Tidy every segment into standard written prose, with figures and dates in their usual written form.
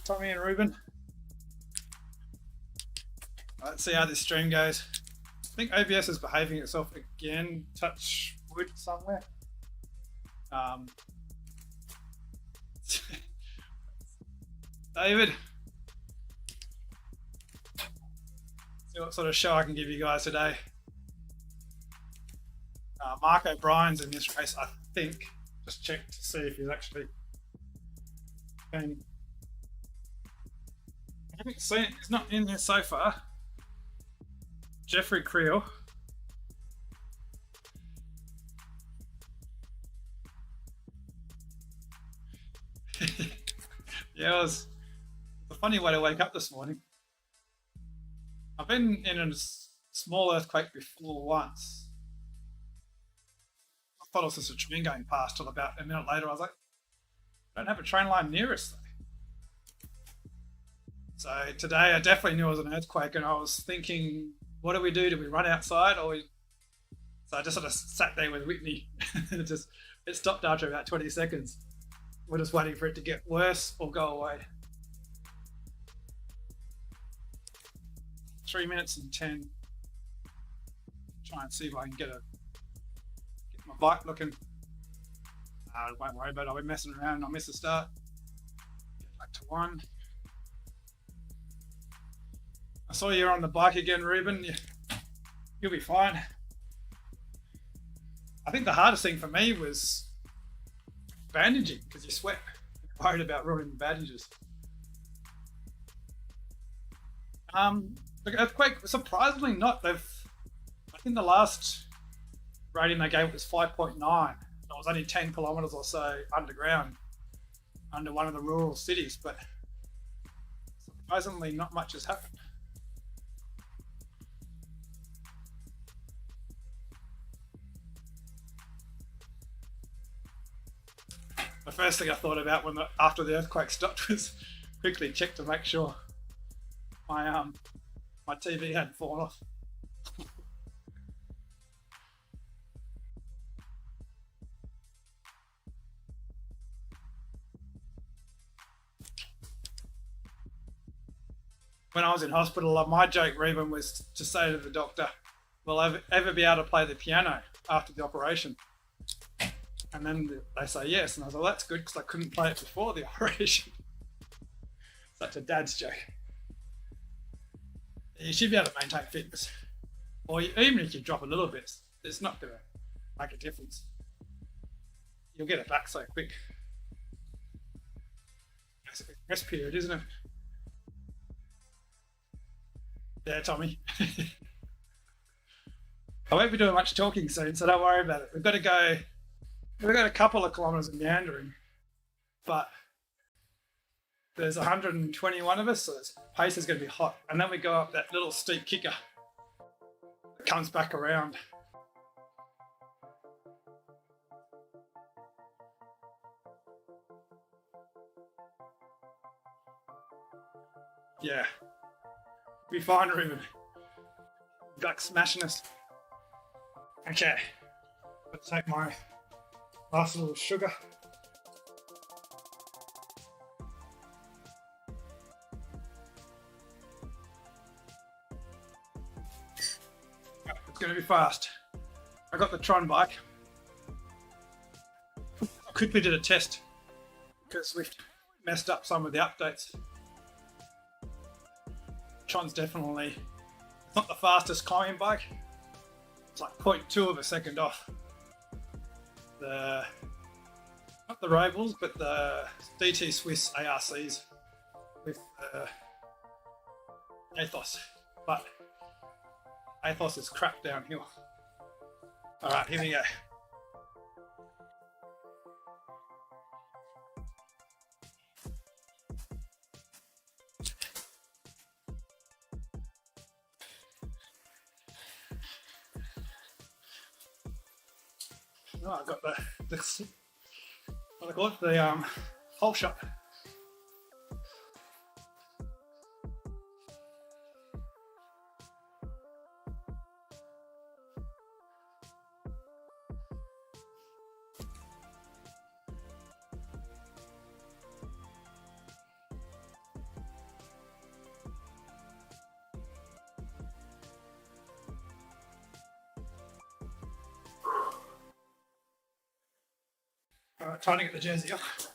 Tommy and Ruben. Let's see how this stream goes. I think OBS is behaving itself again. Touch wood somewhere. David. See what sort of show I can give you guys today. Mark O'Brien's in this race, I think. Just check to see if he's actually been. I haven't seen it. He's not in there so far. Jeffrey Creel. Yeah, it was a funny way to wake up this morning. I've been in a small earthquake before once. I thought it was just a train going past till about a minute later. I was like, I don't have a train line near us though. So today I definitely knew it was an earthquake, and I was thinking, what do we do? Do we run outside or we... So I just sort of sat there with Whitney. It stopped after about 20 seconds. We're just waiting for it to get worse or go away. 3 minutes and 10. Try and see if I can get my bike looking. Won't worry about it. I'll be messing around and I'll miss the start. Get back to 1. I saw you're on the bike again, Ruben. You'll be fine. I think the hardest thing for me was bandaging, because you sweat. You're worried about ruining the bandages. The earthquake, surprisingly not. I think the last rating they gave was 5.9. It was only 10 kilometers or so underground, under one of the rural cities, but surprisingly not much has happened. The first thing I thought about after the earthquake stopped was quickly check to make sure my TV hadn't fallen off. When I was in hospital, my joke, Reuben, was to say to the doctor, will I ever be able to play the piano after the operation? And then they say yes, and I was like, well, that's good, because I couldn't play it before the operation. Such a dad's joke. You should be able to maintain fitness. Or even if you drop a little bit, it's not going to make a difference. You'll get it back so quick. It's a rest period, isn't it? Yeah, Tommy. I won't be doing much talking soon, so don't worry about it. We've got a couple of kilometres of meandering, but there's 121 of us, so the pace is going to be hot. And then we go up that little steep kicker that comes back around. Yeah. Be fine, Ruben. Duck smashing us. Okay. Let's take my last little sugar. It's going to be fast. I got the Tron bike. I quickly did a test because we've messed up some of the updates. Tron's definitely, it's not the fastest climbing bike. It's like 0.2 of a second off not the Robles, but the DT Swiss ARCs with Athos. But Athos is crap downhill. All right, here we go. Oh, I got the what I call it, the whole shot. Trying to get the jersey off.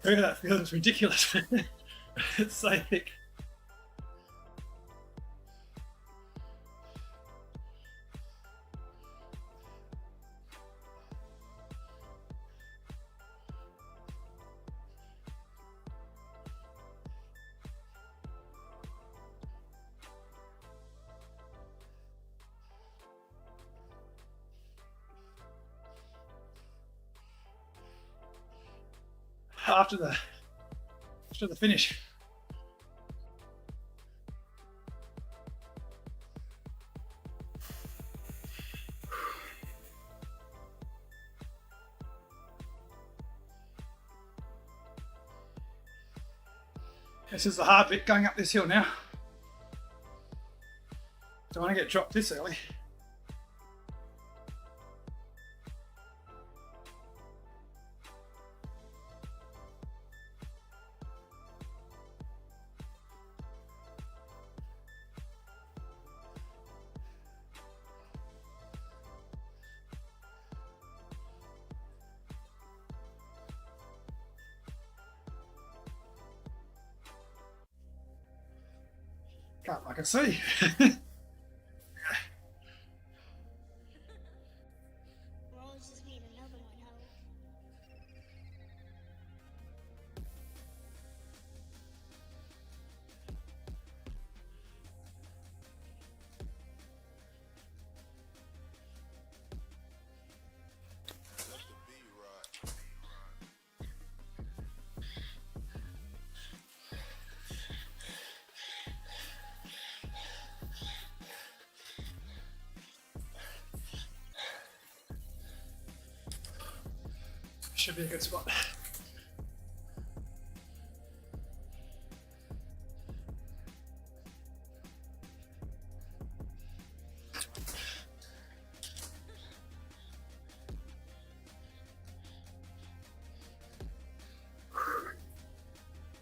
Look at that feel, it's ridiculous. It's so thick. After the finish. This is the hard bit, going up this hill now. Don't want to get dropped this early. I can see. Should be a good spot.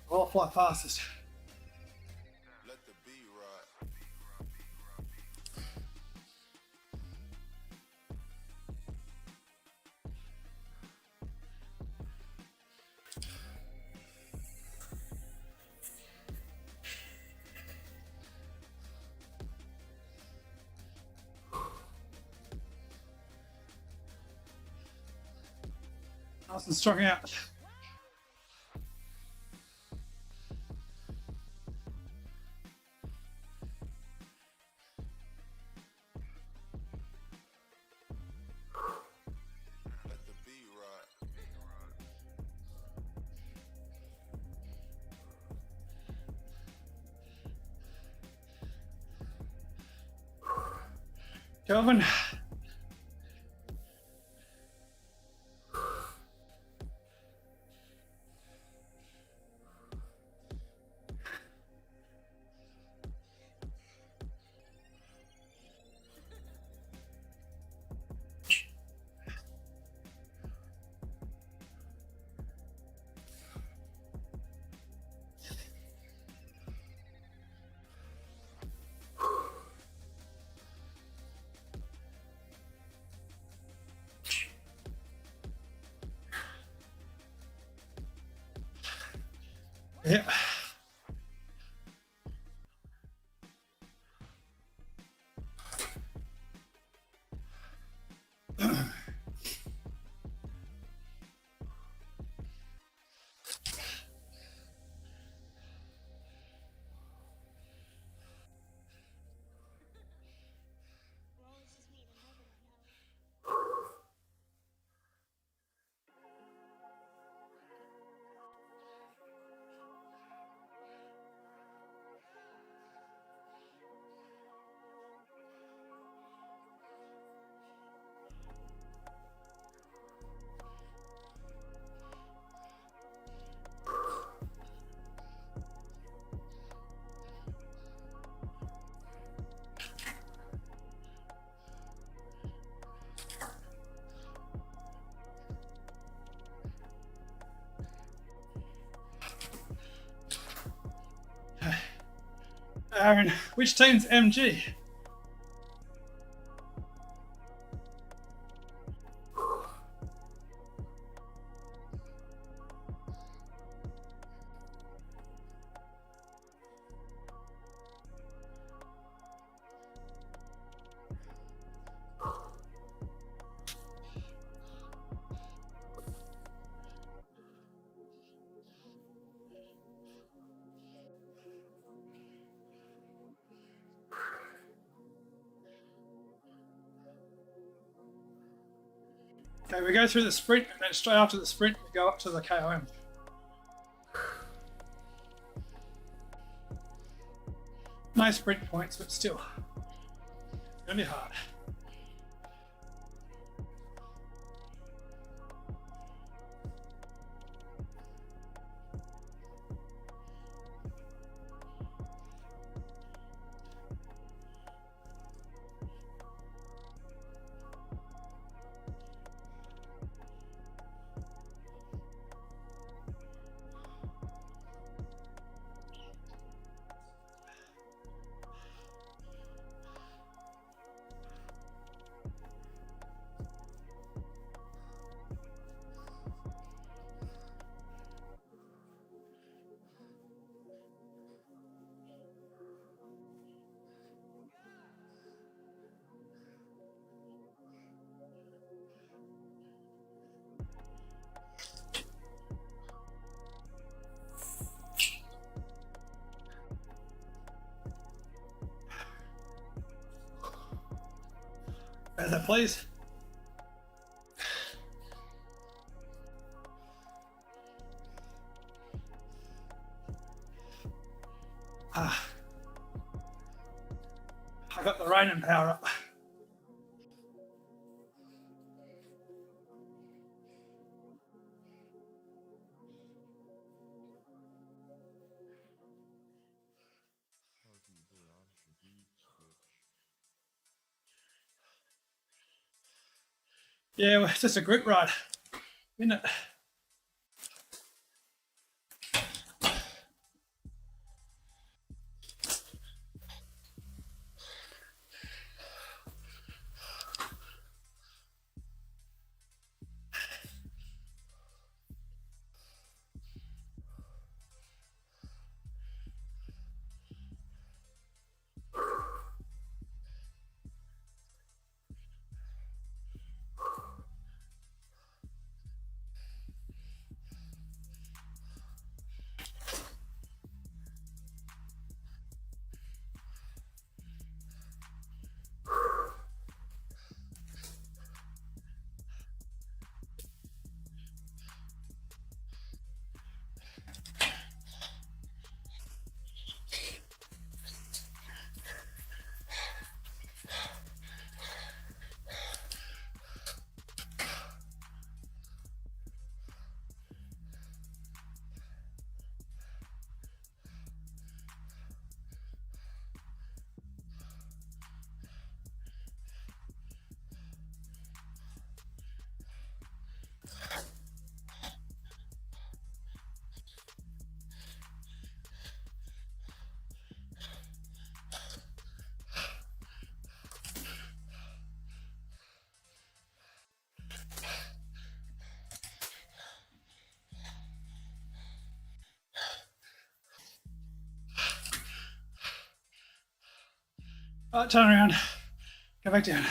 I'll fly fastest. Nice and strong out. Kelvin. Yeah. Aaron, which team's MG? Okay, we go through the sprint, and then straight after the sprint, we go up to the KOM. No sprint points, but still, it's gonna be hard. Better, please. I got the rain and power up. Yeah, well, it's just a group ride, isn't it? Right, turn around. Go back down.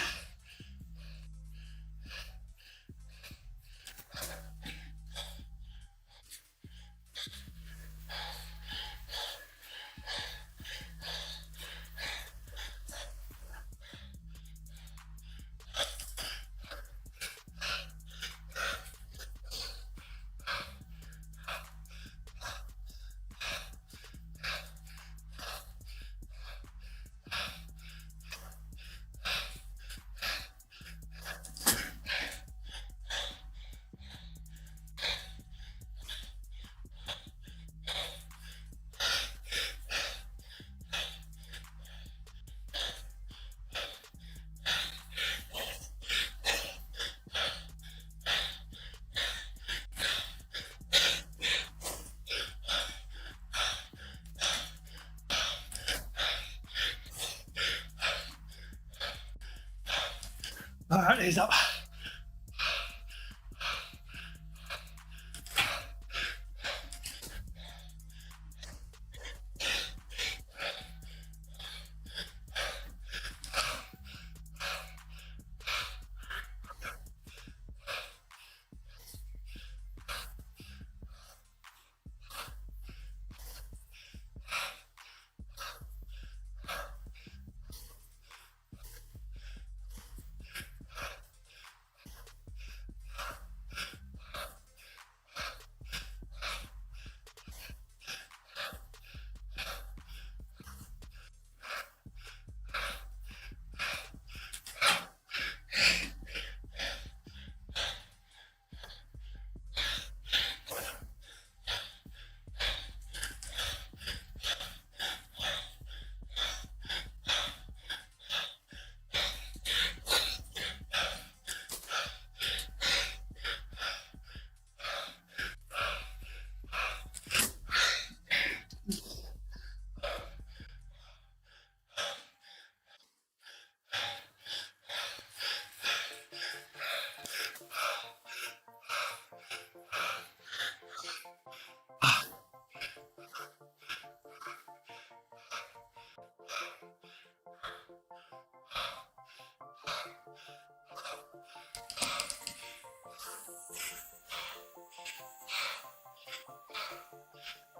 All right, ease up.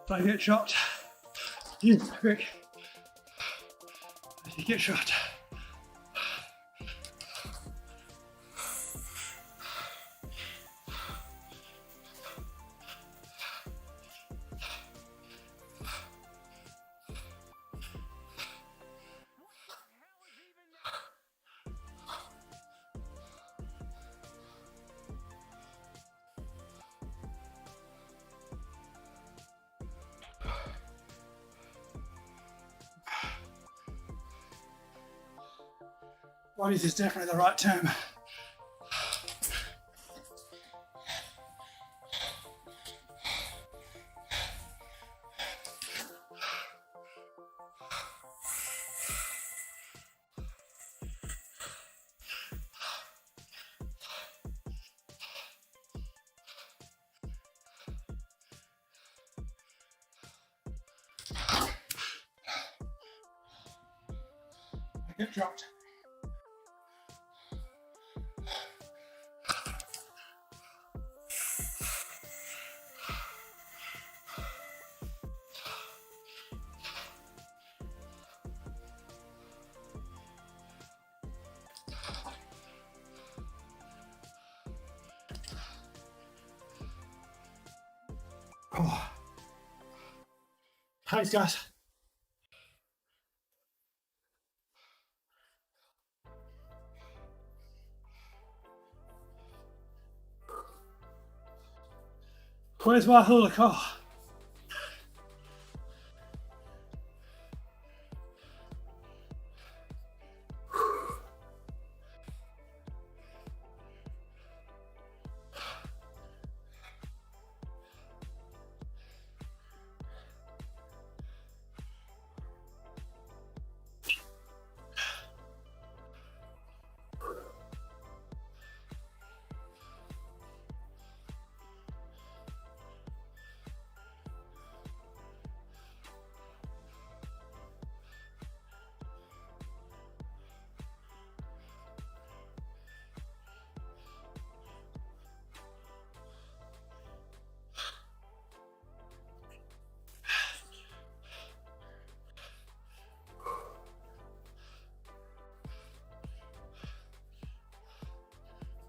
Don't get shot. You, quick. You get shot. Bodies is definitely the right term. Get dropped. Oh. Thanks, guys. Where's my hula car?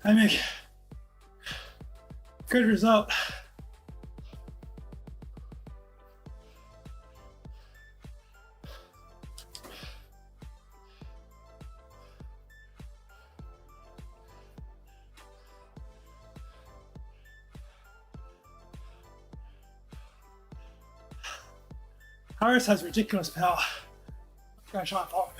Hey Mick, good result. Harris has ridiculous power. I'm going to try and follow him.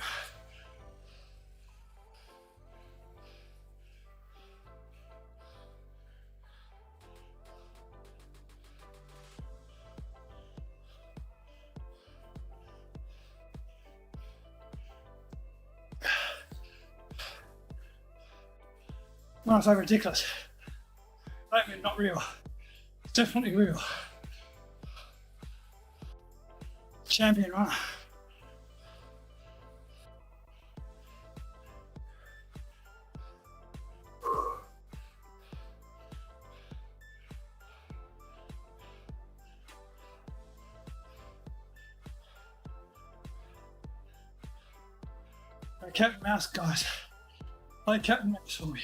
When I say ridiculous, I don't mean not real. It's definitely real. Champion runner. Captain Mouse, guys. Play Captain Mouse for me.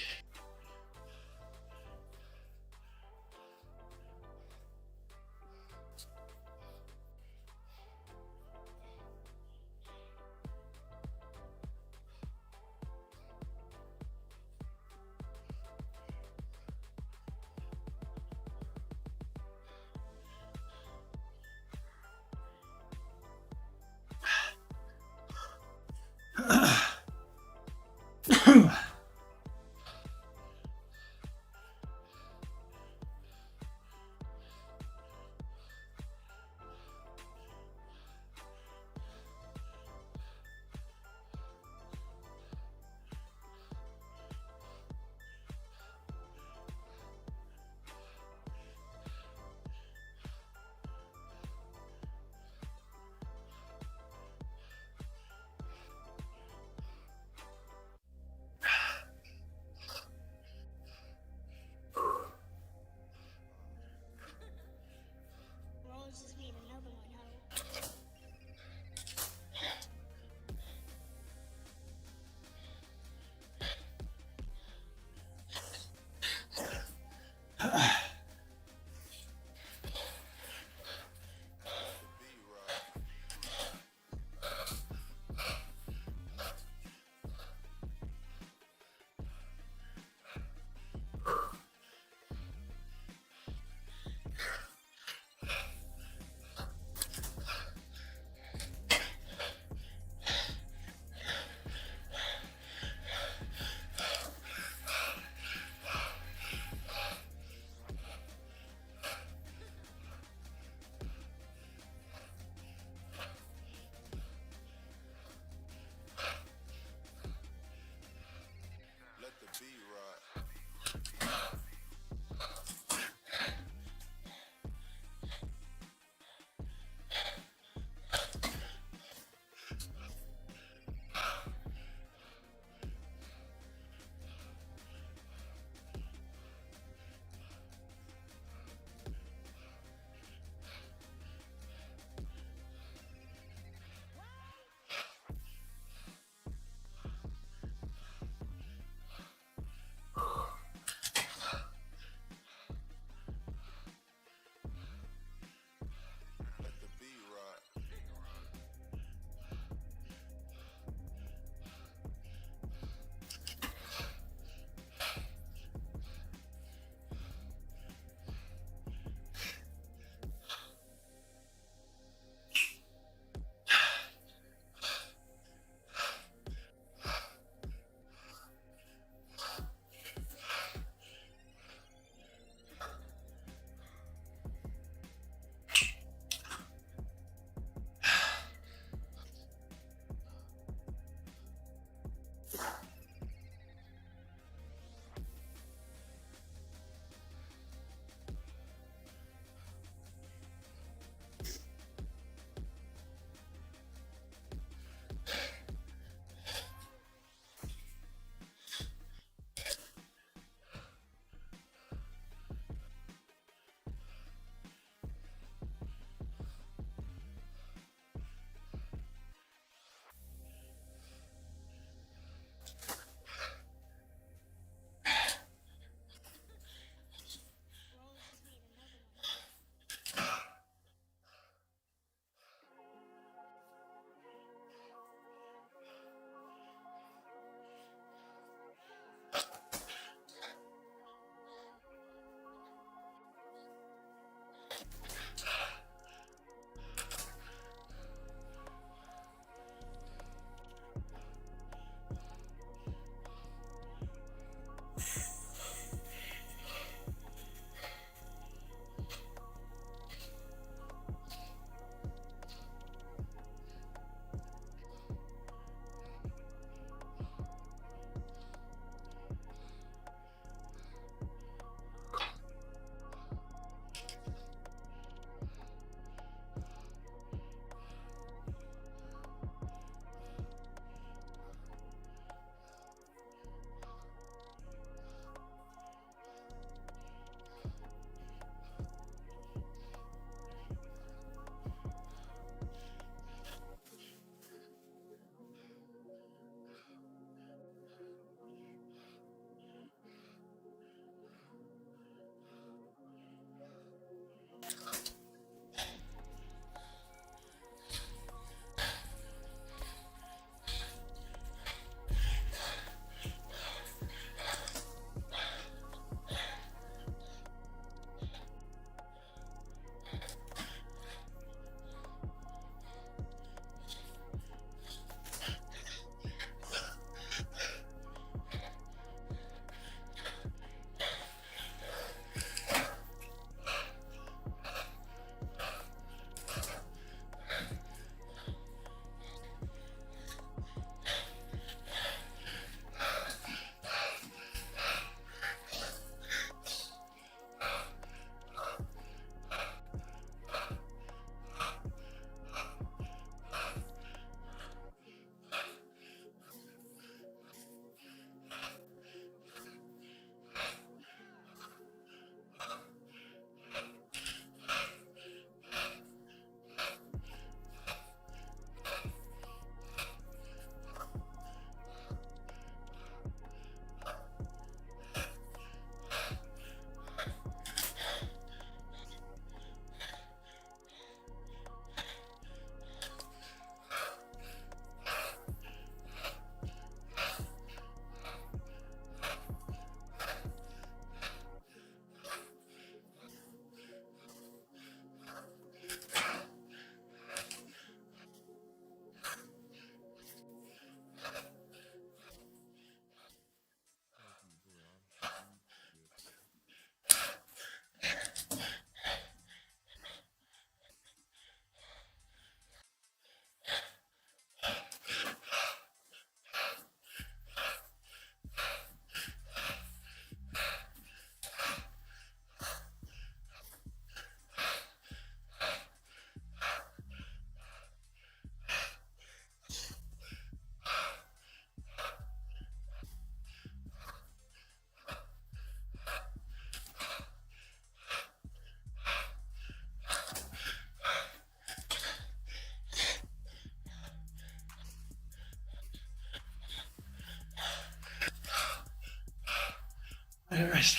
Anyways.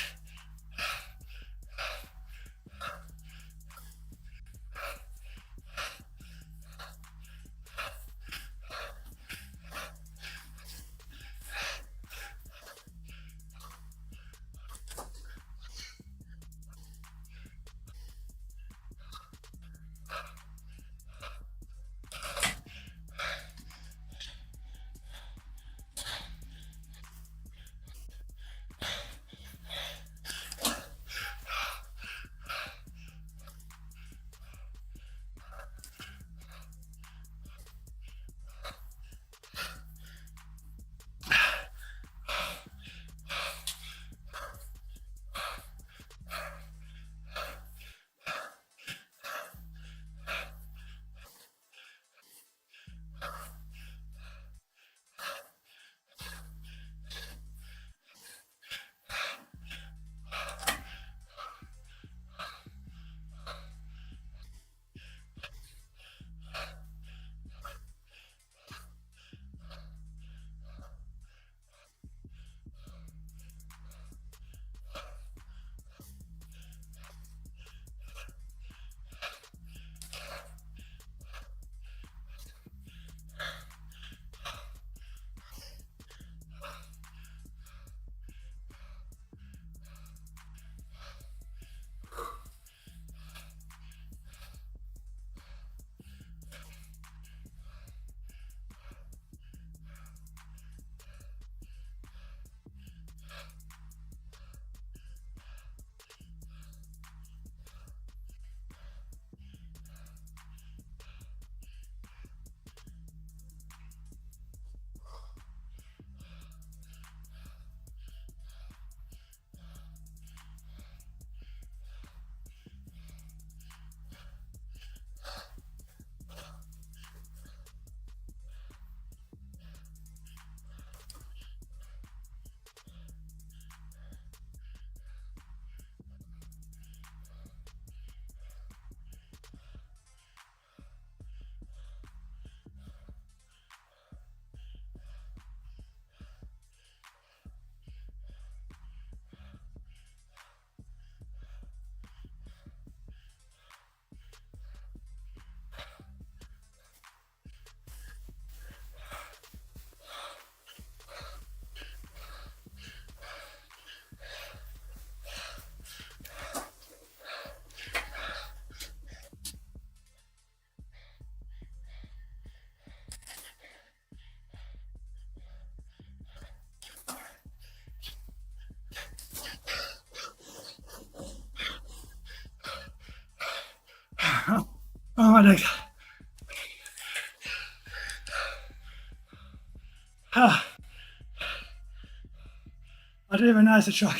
my legs. I didn't even notice the truck.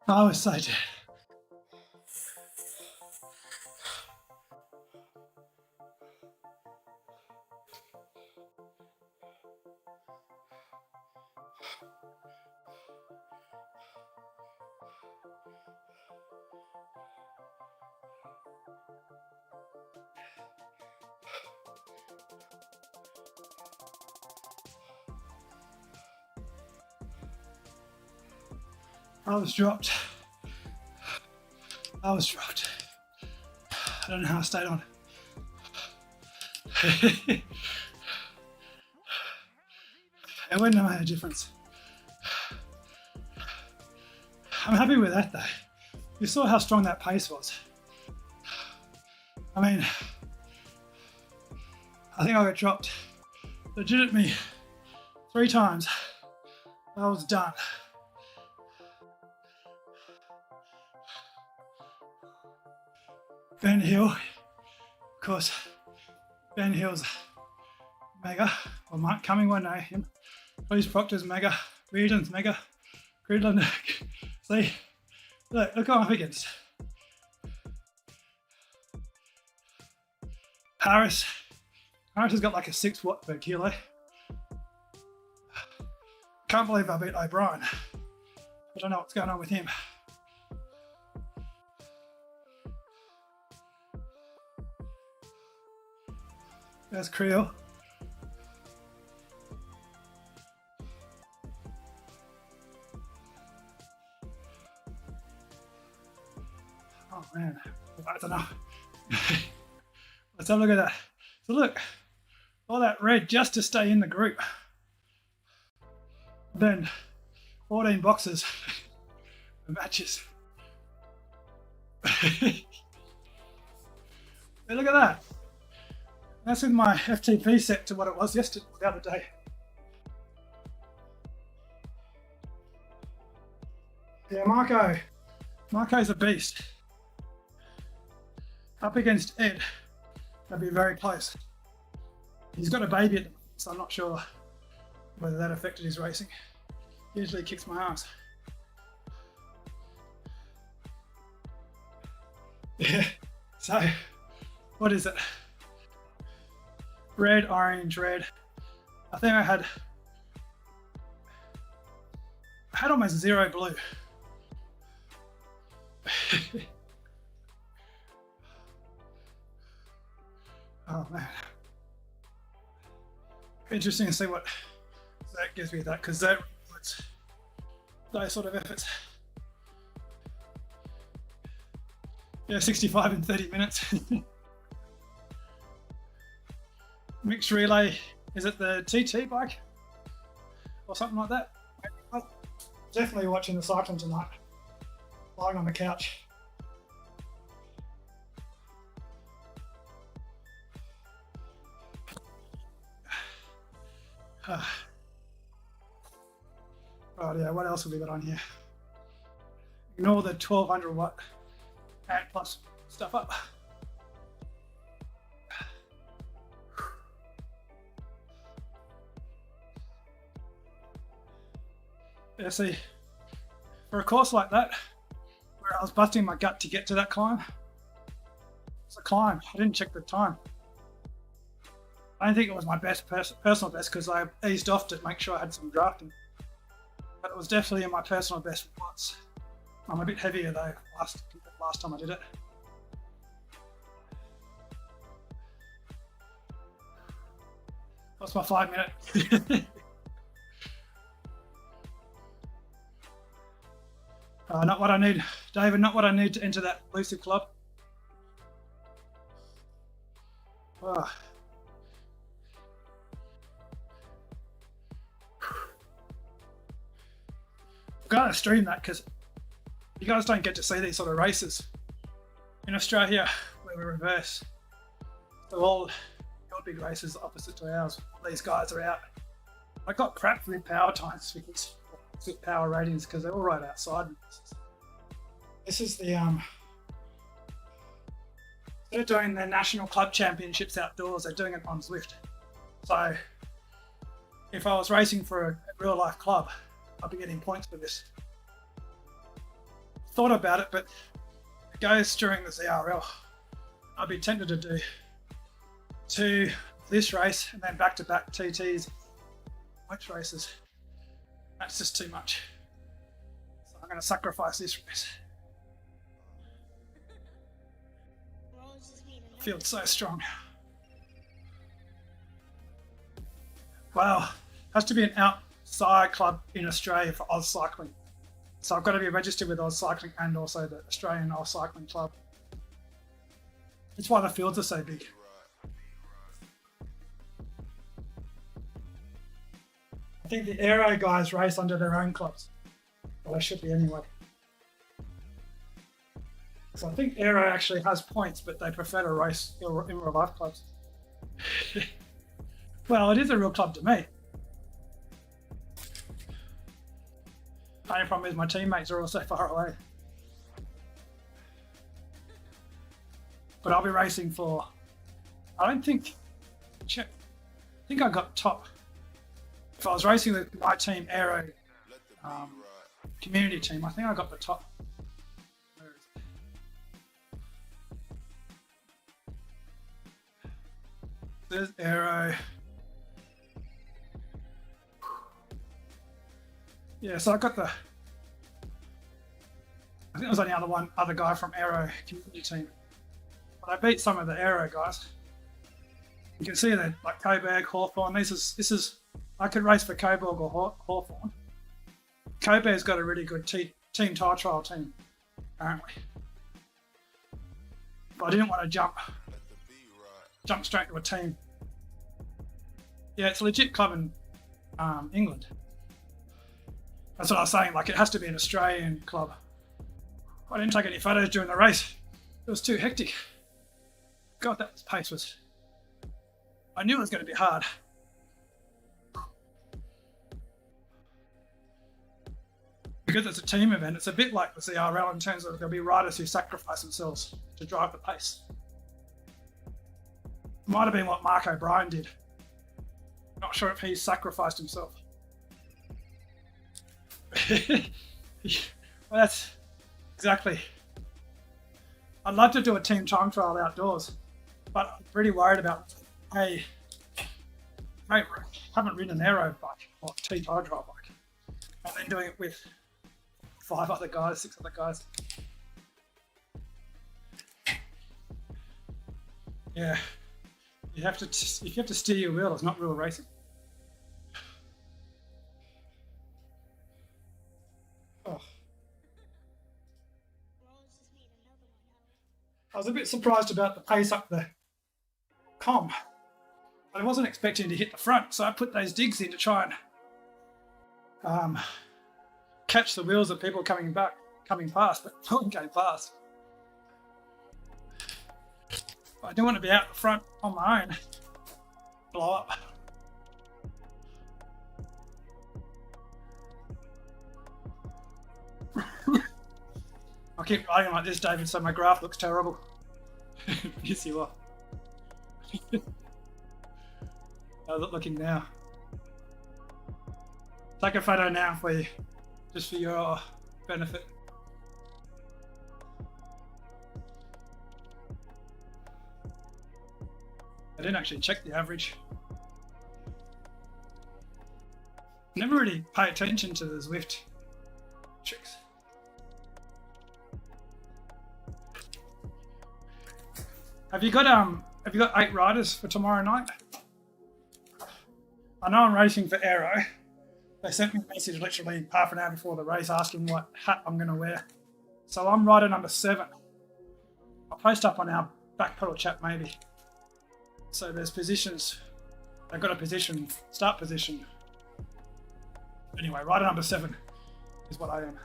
I was so dead. I was dropped. I don't know how I stayed on. It wouldn't have made a difference. I'm happy with that though. You saw how strong that pace was. I mean, I think I got dropped legitimately 3 times. I was done. Ben Hill, of course, Ben Hill's mega, or Mark Cumming won't know him. Bruce Proctor's mega, Reardon's mega, Gridland. See, look what I'm up against. Harris has got like a 6 watt per kilo. Can't believe I beat O'Brien. I don't know what's going on with him. There's Creel. Oh man, I don't know. Let's have a look at that. So look, all that red just to stay in the group. Then 14 boxes of matches. Hey, look at that. That's with my FTP set to what it was yesterday, the other day. Yeah, Marco's a beast. Up against Ed, that'd be very close. He's got a baby at the moment, so I'm not sure whether that affected his racing. He usually kicks my ass. Yeah, so what is it? Red, orange, red. I think I had almost 0 blue. Oh man. Interesting to see what that gives me that, because that rewards those sort of efforts. Yeah, 65 in 30 minutes. Mixed relay, is it the TT bike or something like that? I'm definitely watching the cycling tonight, lying on the couch. Right, yeah, what else have we got on here? Ignore the 1200 watt and plus stuff up. Yeah, see, for a course like that, where I was busting my gut to get to that climb, it's a climb. I didn't check the time. I don't think it was my best personal best, because I eased off to make sure I had some drafting. But it was definitely in my personal best once. I'm a bit heavier though last time I did it. That's my 5 minute. Not what I need, David, not what I need to enter that elusive club. Oh. I'm going to stream that because you guys don't get to see these sort of races in Australia where we reverse. So all your big races opposite to ours, these guys are out. I got crap with power times because with power ratings because they're all right outside. This is the they're doing the national club championships outdoors. They're doing it on Zwift. So if I was racing for a real life club, I'd be getting points for this. Thought about it, but it goes during the ZRL. I'd be tempted to do 2 this race and then back-to-back TTs, points races. That's just too much. So I'm going to sacrifice this race. Feels so strong. Wow, has to be an outside club in Australia for AusCycling. So I've got to be registered with AusCycling and also the Australian AusCycling Club. That's why the fields are so big. I think the aero guys race under their own clubs. Well, they should be anyway. So I think aero actually has points, but they prefer to race in real life clubs. Well, it is a real club to me. The only problem is my teammates are all so far away. But I'll be racing for, I think I got top. If I was racing with my team aero community team, I think I got the top. There's aero. Yeah, so I got the. I think there was only other guy from aero community team, but I beat some of the aero guys. You can see that, like Coburg, Hawthorn. This is. I could race for Coburg or Hawthorn. Coburg's got a really good team time trial team, apparently. But I didn't want to jump straight to a team. Yeah, it's a legit club in England. That's what I was saying, like it has to be an Australian club. I didn't take any photos during the race. It was too hectic. God, that pace was... I knew it was going to be hard. Because it's a team event, it's a bit like the CRL in terms of there'll be riders who sacrifice themselves to drive the pace. Might have been what Mark O'Brien did. Not sure if he sacrificed himself. Well, that's exactly. I'd love to do a team time trial outdoors, but I'm pretty worried about. I haven't ridden an aero bike or T tire trial bike, and then doing it with 6 other guys. Yeah, if you have to steer your wheel, it's not real racing. Oh. I was a bit surprised about the pace up the KOM. I wasn't expecting to hit the front, so I put those digs in to try and catch the wheels of people coming past, but no one came past. But I didn't want to be out the front on my own, blow up. I'll keep riding like this, David, so my graph looks terrible. Piss you off. How's it looking now? Take a photo now for you, just for your benefit. I didn't actually check the average. Never really pay attention to the Zwift tricks. Have you got 8 riders for tomorrow night? I know I'm racing for Aero. They sent me a message literally half an hour before the race asking what hat I'm going to wear. So I'm rider number 7. I'll post up on our back pedal chat maybe. So there's positions. They've got a position, start position. Anyway, rider number 7 is what I am.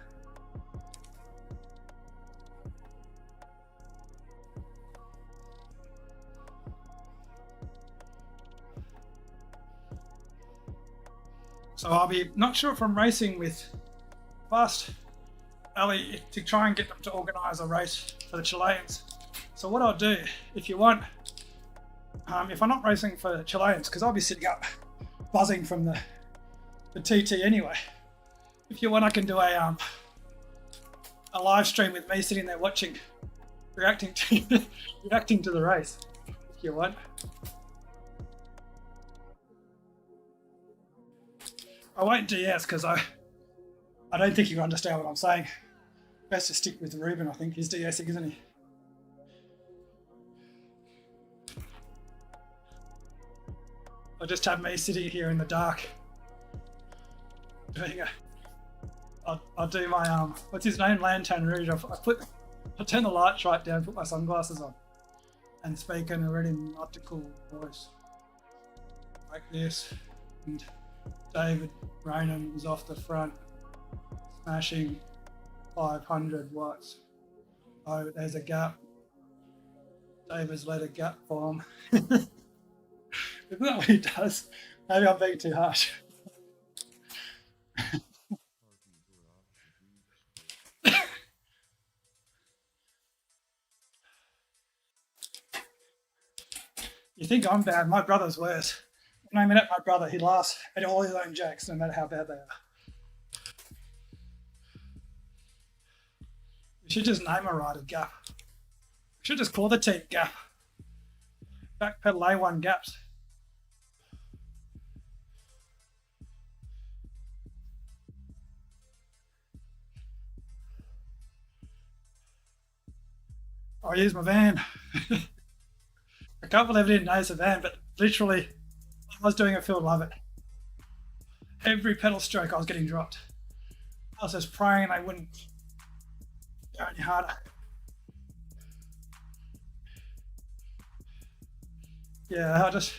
So I'll be not sure if I'm racing with fast Ali to try and get them to organise a race for the Chileans. So what I'll do, if you want, if I'm not racing for the Chileans, because I'll be sitting up buzzing from the TT anyway. If you want, I can do a live stream with me sitting there watching, reacting to reacting to the race. If you want. I won't DS because I don't think you understand what I'm saying. Best to stick with Ruben, I think. He's DSing, isn't he? I'll just have me sitting here in the dark. I'll do my what's his name? Lantern Rouge. I'll turn the lights right down, put my sunglasses on, and speak in a really nautical voice. Like this. And David Raynham is off the front, smashing 500 watts. Oh, there's a gap. David's let a gap form. Isn't that what he does? Maybe I'm being too harsh. You think I'm bad? My brother's worse. When I met my brother, he laughs at all his own jokes, no matter how bad they are. We should just name a rider Gap. We should just call the team Gap. Backpedal A1 Gaps. I'll use my van. I can't believe I didn't notice a van, but literally, I was doing a field love it. Every pedal stroke I was getting dropped. I was just praying they wouldn't go any harder. Yeah, I just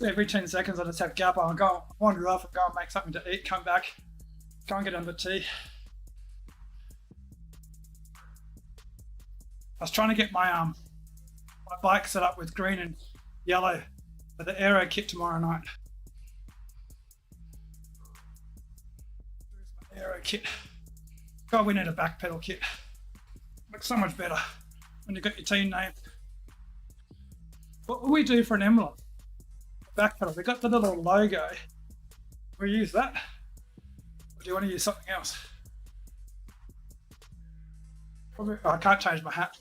every 10 seconds I just have gap on, go wander off and go and make something to eat, come back, go and get another tea. I was trying to get my bike set up with green and yellow for the aero kit tomorrow night. Where's my aero kit? God, we need a back pedal kit. Looks so much better when you've got your team name. What will we do for an emblem? Back pedal. We got the little logo. We use that? Or do you want to use something else? Probably. Oh, I can't change my hat.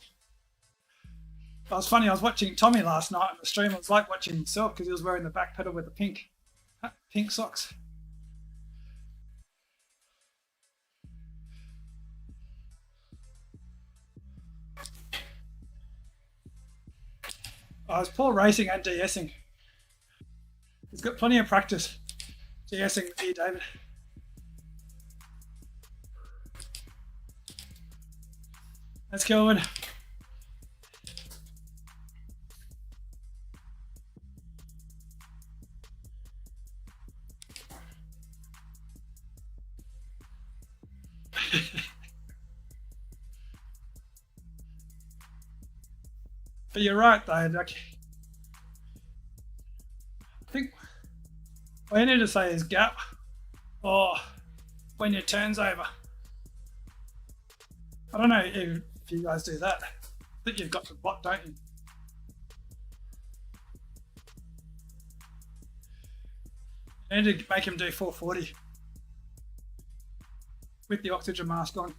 It was funny. I was watching Tommy last night on the stream. It was like watching himself because he was wearing the back pedal with the pink socks. I was poor racing and DSing. He's got plenty of practice DSing with you, David. Let's go in. But you're right, though. Like, I think what you need to say is gap or when your turn's over. I don't know if you guys do that. I think you've got the bot, don't you? You need to make him do 440 with the oxygen mask on.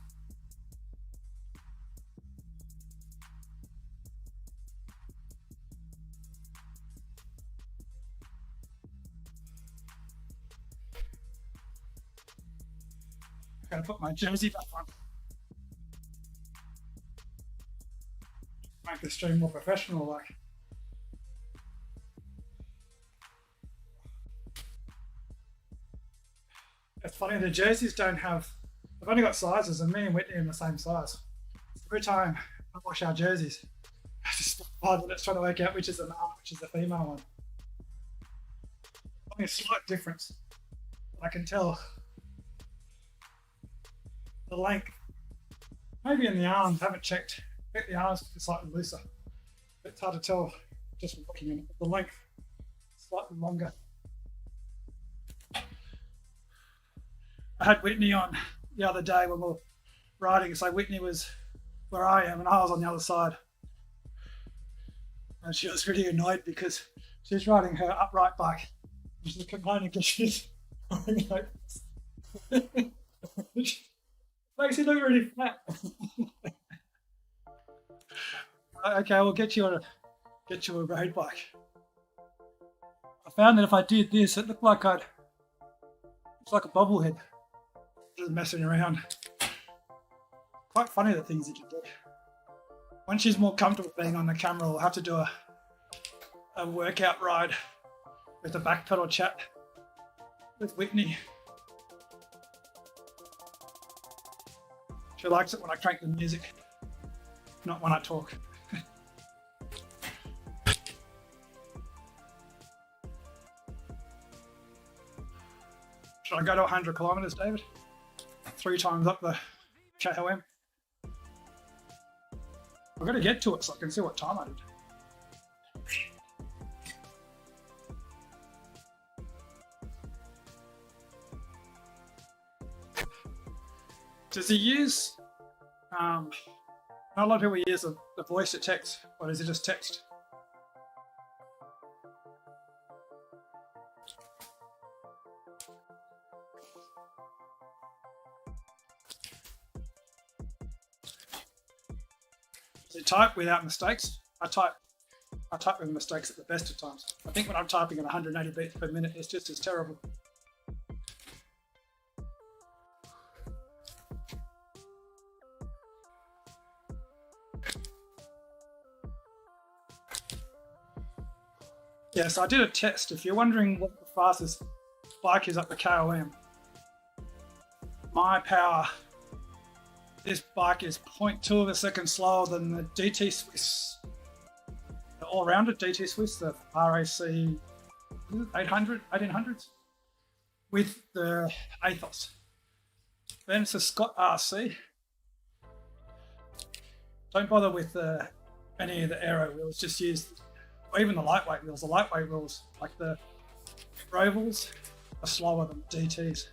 I'm gonna put my jersey back on. Make the stream more professional, like. It's funny, the jerseys don't have. I've only got sizes, and me and Whitney are in the same size. Every time I wash our jerseys, I just spend 5 minutes trying to work out which is the male, which is the female one. Only a slight difference. I can tell the length. Maybe in the arms, I haven't checked. I think the arms are slightly looser. It's hard to tell just from looking at it. The length slightly longer. I had Whitney on the other day when we were riding. So Whitney was where I am, and I was on the other side. And she was really annoyed because she's riding her upright bike. She's complaining because she's riding like this. Makes you look really fat. Okay, we'll get you a road bike. I found that if I did this, it looked like it's like a bobblehead. Just messing around. Quite funny the things you can do. When she's more comfortable being on the camera, we'll have to do a workout ride with a back pedal chat with Whitney. She likes it when I crank the music, not when I talk. Should I go to 100 kilometers, David? 3 times up the KOM. I've got to get to it so I can see what time I did. Does he use, not a lot of people use the voice to text, or does he just text? Does he type without mistakes? I type with mistakes at the best of times. I think when I'm typing at 180 beats per minute, it's just as terrible. Yeah, so I did a test. If you're wondering what the fastest bike is up the KOM, my power, this bike is 0.2 of a second slower than the DT Swiss, the all-rounded DT Swiss, the RAC 1800s, with the Athos. Then it's a Scott RC. Don't bother with any of the aero wheels, just use, or even the lightweight wheels. The lightweight wheels, like the Rovals, are slower than DTs.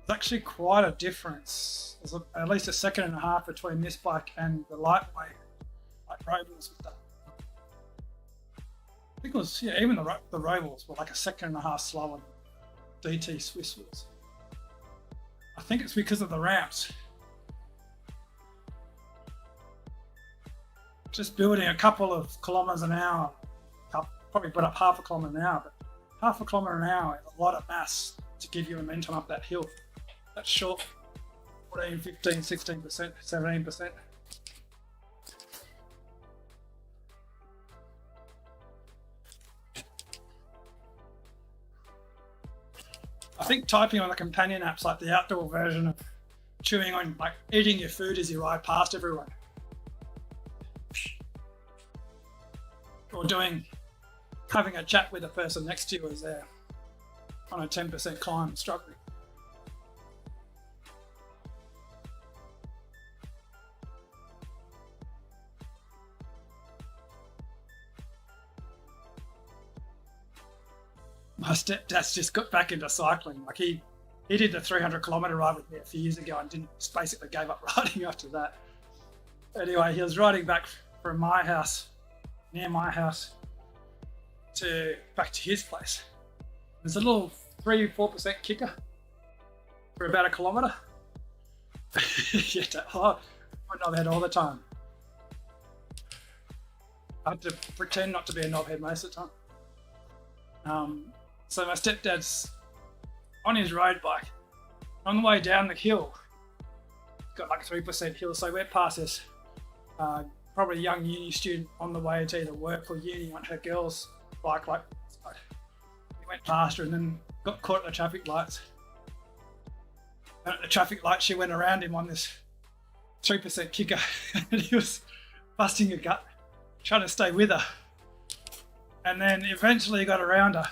There's actually quite a difference. There's at least 1.5 seconds between this bike and the lightweight, like Rovals with that. I think it was, yeah, even the Rovals were like 1.5 seconds slower than DT Swiss wheels. I think it's because of the ramps. Just building a couple of kilometers an hour, probably put up 0.5 kilometer an hour, but 0.5 kilometer an hour is a lot of mass to give you momentum up that hill. That's short, 14, 15, 16%, 17%. I think typing on the companion apps, like the outdoor version of chewing on, like eating your food as you ride past everyone. Or having a chat with the person next to you as they're on a 10% climb, struggling. My stepdad's just got back into cycling. Like he did the 300 kilometer ride with me a few years ago and basically gave up riding after that. Anyway, he was riding back from my house, near my house, back to his place. There's a little 3-4% kicker for about 1 kilometer. I'm knobhead all the time. I had to pretend not to be a knobhead most of the time. So my stepdad's on his road bike. On the way down the hill, got like 3% hill, so we went past this probably a young uni student on the way to either work or uni on her girl's bike. Like, we went past her and then got caught at the traffic lights. And at the traffic light, she went around him on this 3% kicker, and he was busting a gut, trying to stay with her. And then eventually he got around her,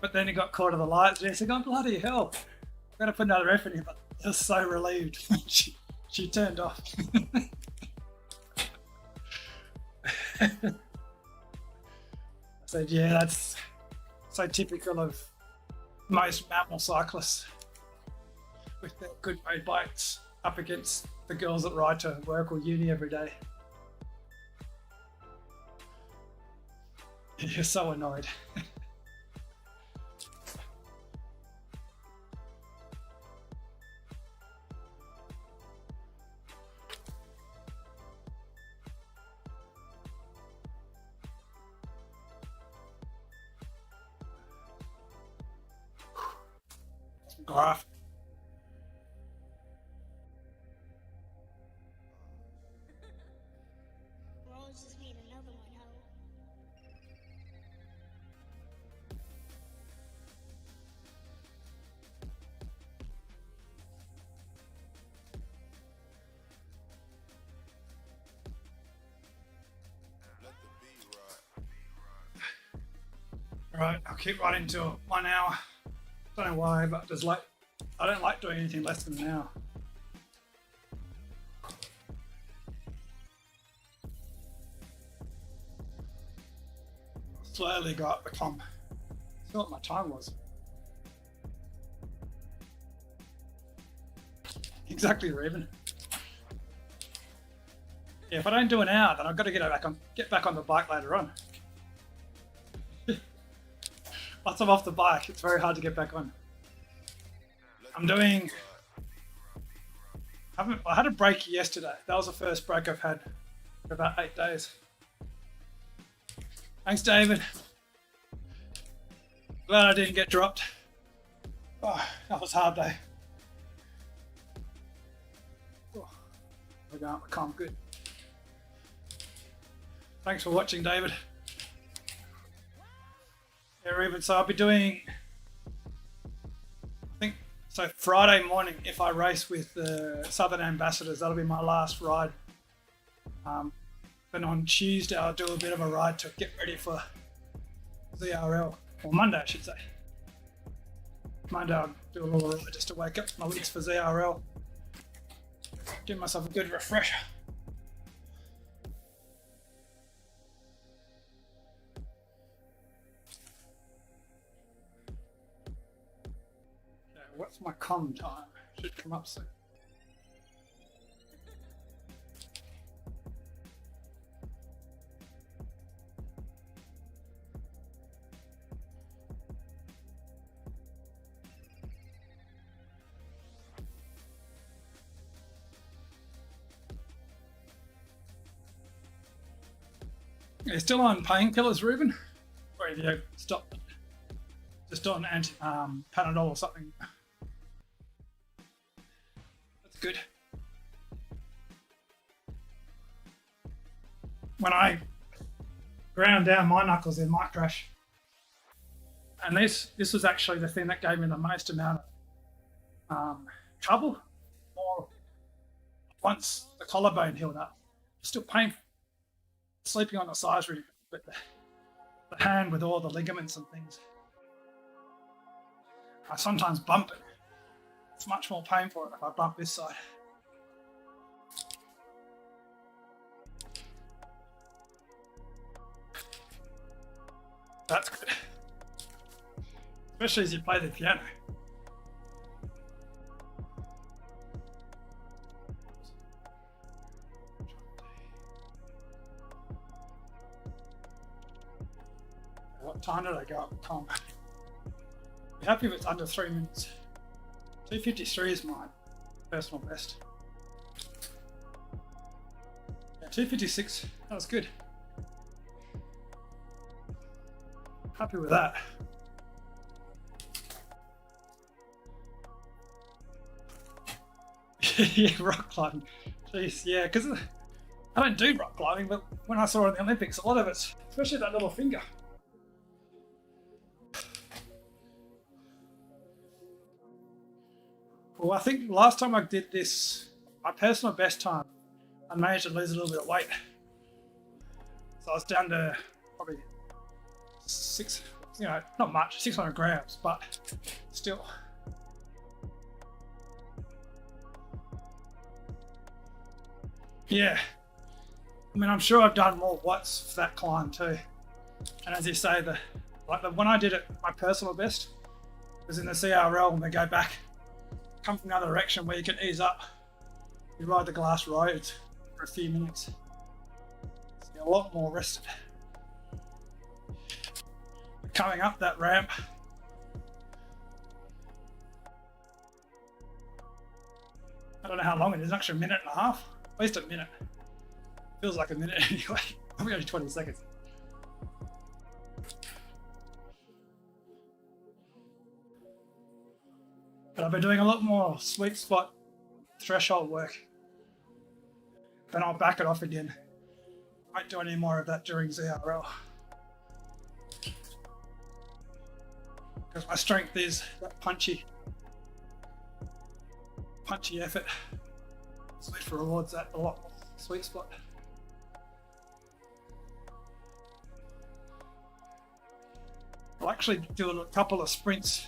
but then he got caught at the lights. And he said, "Oh, bloody hell, I'm going to put another effort in." But I was so relieved. she turned off. I said, "Yeah, that's so typical of most mammal cyclists with their good road bikes up against the girls that ride to work or uni every day. You're so annoyed. Graph. Rose just made another one, ho. Right, I'll keep running till 1 hour. Don't know why, but just like I don't like doing anything less than an hour. Slowly got up the KOM. See what my time was. Exactly, Reuben. Yeah, if I don't do an hour, then I've got to get back on the bike later on. Once I'm off the bike, it's very hard to get back on. I had a break yesterday. That was the first break I've had for about 8 days. Thanks, David. Glad I didn't get dropped. Oh, that was a hard day. Oh, we're going up the KOM, good. Thanks for watching, David. Yeah, Reuben, so I'll be doing, I think, so Friday morning, if I race with the Southern Ambassadors, that'll be my last ride. Then on Tuesday, I'll do a bit of a ride to get ready for ZRL, or Monday, I should say. Monday, I'll do a little ride just to wake up my legs for ZRL. Give myself a good refresher. What's my KOM time? Should come up soon. You're still on painkillers, Reuben? Or have you stopped? Just on Panadol or something? Good. When I ground down my knuckles in my crash, and this was actually the thing that gave me the most amount of trouble. More once the collarbone healed up, still painful. Sleeping on the sides really, but the hand with all the ligaments and things, I sometimes bump it. It's much more painful if I bump this side. That's good. Especially as you play the piano. What time did I go up, Tom? Be happy if it's under 3 minutes. 2:53 is my personal best. Yeah, 2:56. That was good. Happy with that. Yeah, rock climbing. Jeez, yeah, because I don't do rock climbing, but when I saw it in the Olympics, a lot of it's, especially that little finger. Well, I think last time I did this, my personal best time, I managed to lose a little bit of weight. So I was down to probably not much, 600 grams, but still. Yeah. I mean, I'm sure I've done more watts for that climb too. And as you say, when I did it, my personal best, it Because in the CRL, when we go back, come from the other direction where you can ease up, you ride the glass roads for a few minutes. So you're a lot more rested. Coming up that ramp, I don't know how long it is, actually a minute and a half, at least a minute. Feels like a minute anyway, probably only 20 seconds. But I've been doing a lot more sweet spot threshold work. Then I'll back it off again. Won't do any more of that during ZRL. Because my strength is that punchy effort. Sweet for rewards that a lot more sweet spot. I'll actually do a couple of sprints.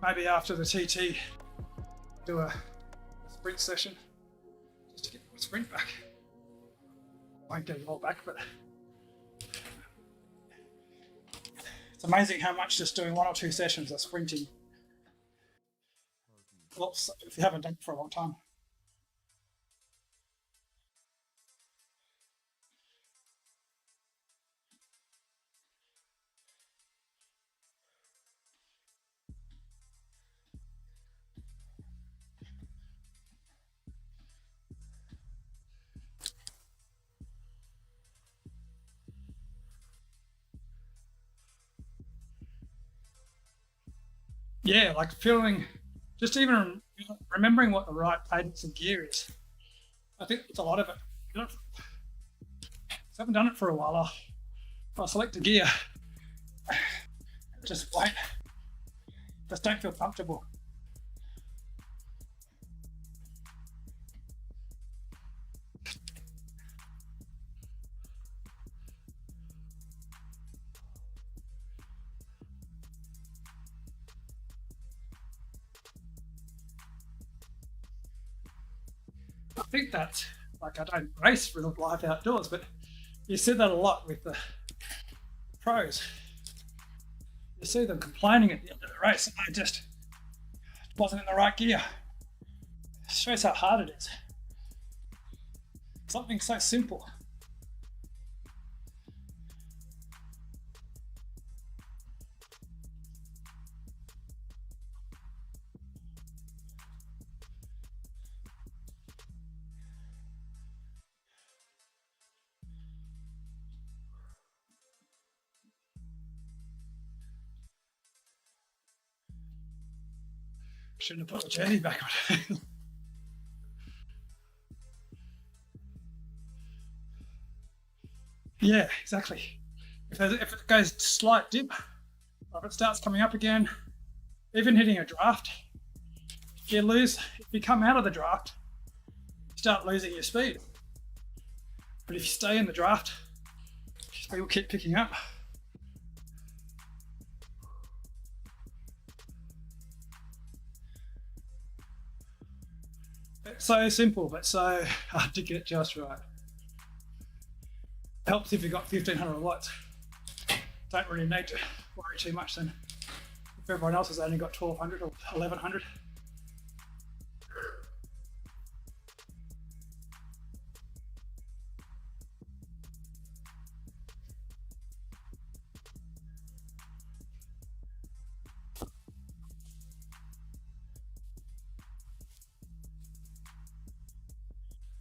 Maybe after the TT, do a sprint session just to get my sprint back. Won't get it all back, but it's amazing how much just doing 1 or 2 sessions of sprinting helps if you haven't done it for a long time. Yeah, like feeling, just even remembering what the right cadence of gear is. I think it's a lot of it. If I haven't done it for a while, I'll select a gear, just wait, just don't feel comfortable. I think that's, like, I don't race real life outdoors, but you see that a lot with the pros. You see them complaining at the end of the race, and I just wasn't in the right gear. It shows how hard it is. Something so simple. Shouldn't have put the jersey back on. Yeah, exactly. If it goes slight dip, or if it starts coming up again, even hitting a draft, if you come out of the draft, you start losing your speed. But if you stay in the draft, your speed will keep picking up. It's so simple, but so hard to get just right. Helps if you've got 1500 watts. Don't really need to worry too much then. If everyone else has only got 1200 or 1100.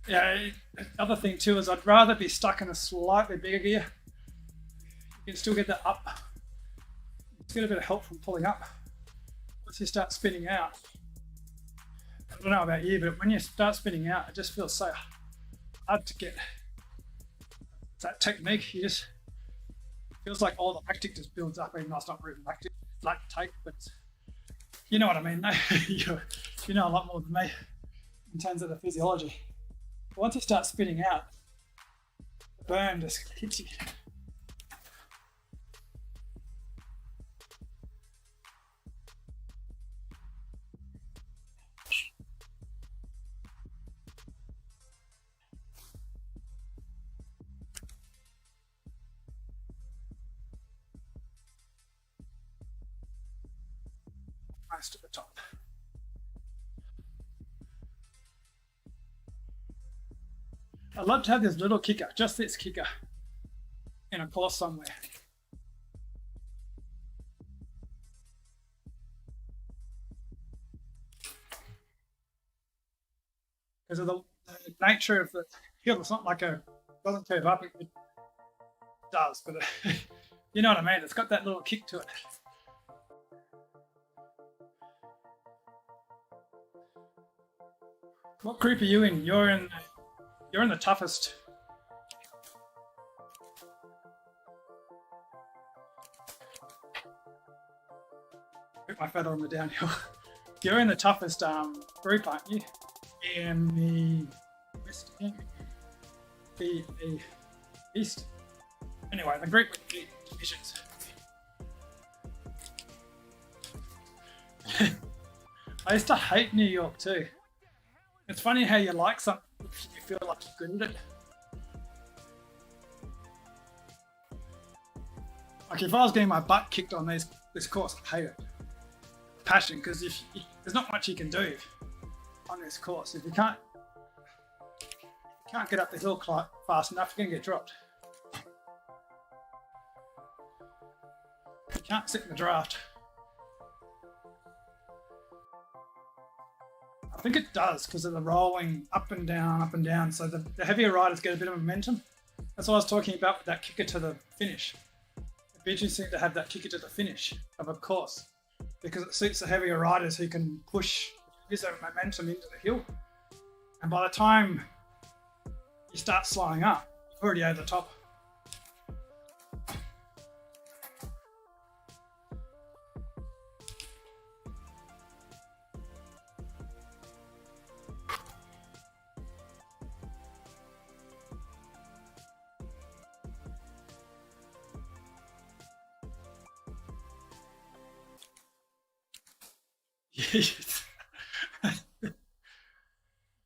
Yeah, other thing too is I'd rather be stuck in a slightly bigger gear. You can still get that up. Just get a bit of help from pulling up. Once you start spinning out, I don't know about you, but when you start spinning out, it just feels so hard to get that technique. You just feels like all the lactic just builds up, even though it's not really lactate, but you know what I mean. You know a lot more than me in terms of the physiology. Once you start spinning out, the burn just hits you. most of the top. I'd love to have this little kicker, just this kicker, in a course somewhere. Because of the nature of the hill, it's not like it doesn't curve up, it does, but you know what I mean, it's got that little kick to it. What group are you in? You're in the toughest. Put my feather on the downhill. You're in the toughest group, aren't you? In the west, the east. Anyway, the group with the divisions. I used to hate New York too. It's funny how you like something if you feel like you're good at it. Like if I was getting my butt kicked on this course, I hate it. Passion, because there's not much you can do on this course. If you can't get up the hill fast enough, you're gonna get dropped. You can't sit in the draft. I think it does because of the rolling up and down. So the heavier riders get a bit of momentum. That's what I was talking about with that kicker to the finish. It'd be interesting to have that kicker to the finish of a course because it suits the heavier riders who can push this momentum into the hill. And by the time you start slowing up, you're already over the top.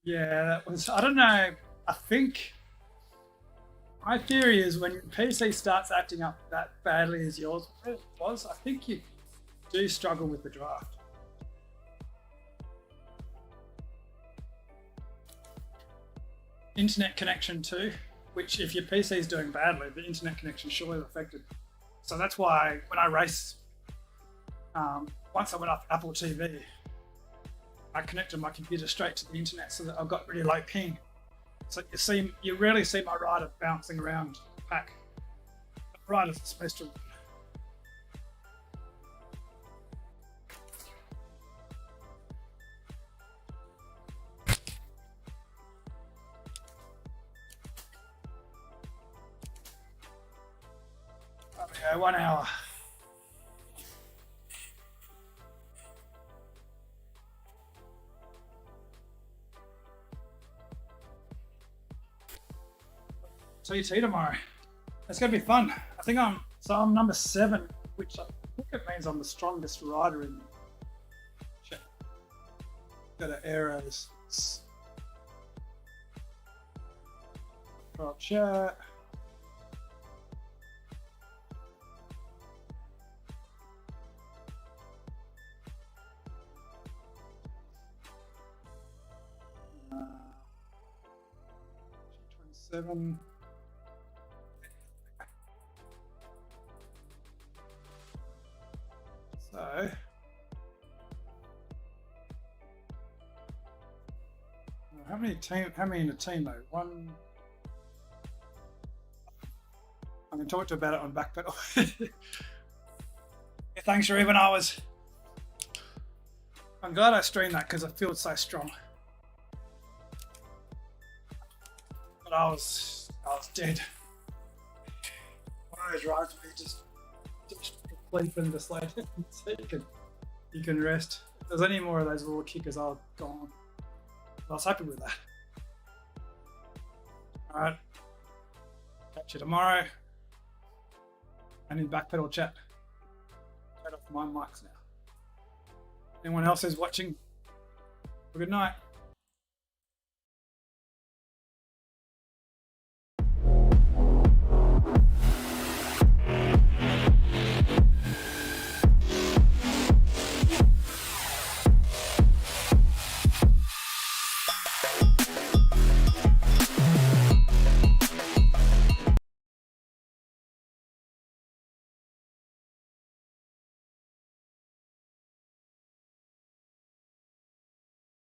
Yeah, that was, I don't know, I think my theory is when your PC starts acting up that badly as yours was, I think you do struggle with the draft. Internet connection too, which if your PC is doing badly, the internet connection surely is affected. So that's why when I race, once I went off Apple TV, I connected my computer straight to the internet so that I've got really low ping. So you rarely see my rider bouncing around the pack. The riders are supposed to. Okay, 1 hour. TT tomorrow. It's going to be fun. I think I'm number 7, which I think it means I'm the strongest rider in. Check. Go to arrows. Drop chat. G27. So, how many in a team though? One. I'm going to talk to you about it on backpedal. Yeah, thanks, Ruben. I'm glad I streamed that because I feel so strong. But I was dead. One of those rides where you just sleep and just like so you can rest. If there's any more of those little kickers, I'll go on. I was happy with that. Alright. Catch you tomorrow. And in backpedal chat. Turn off my mics now. Anyone else who's watching? Have a good night.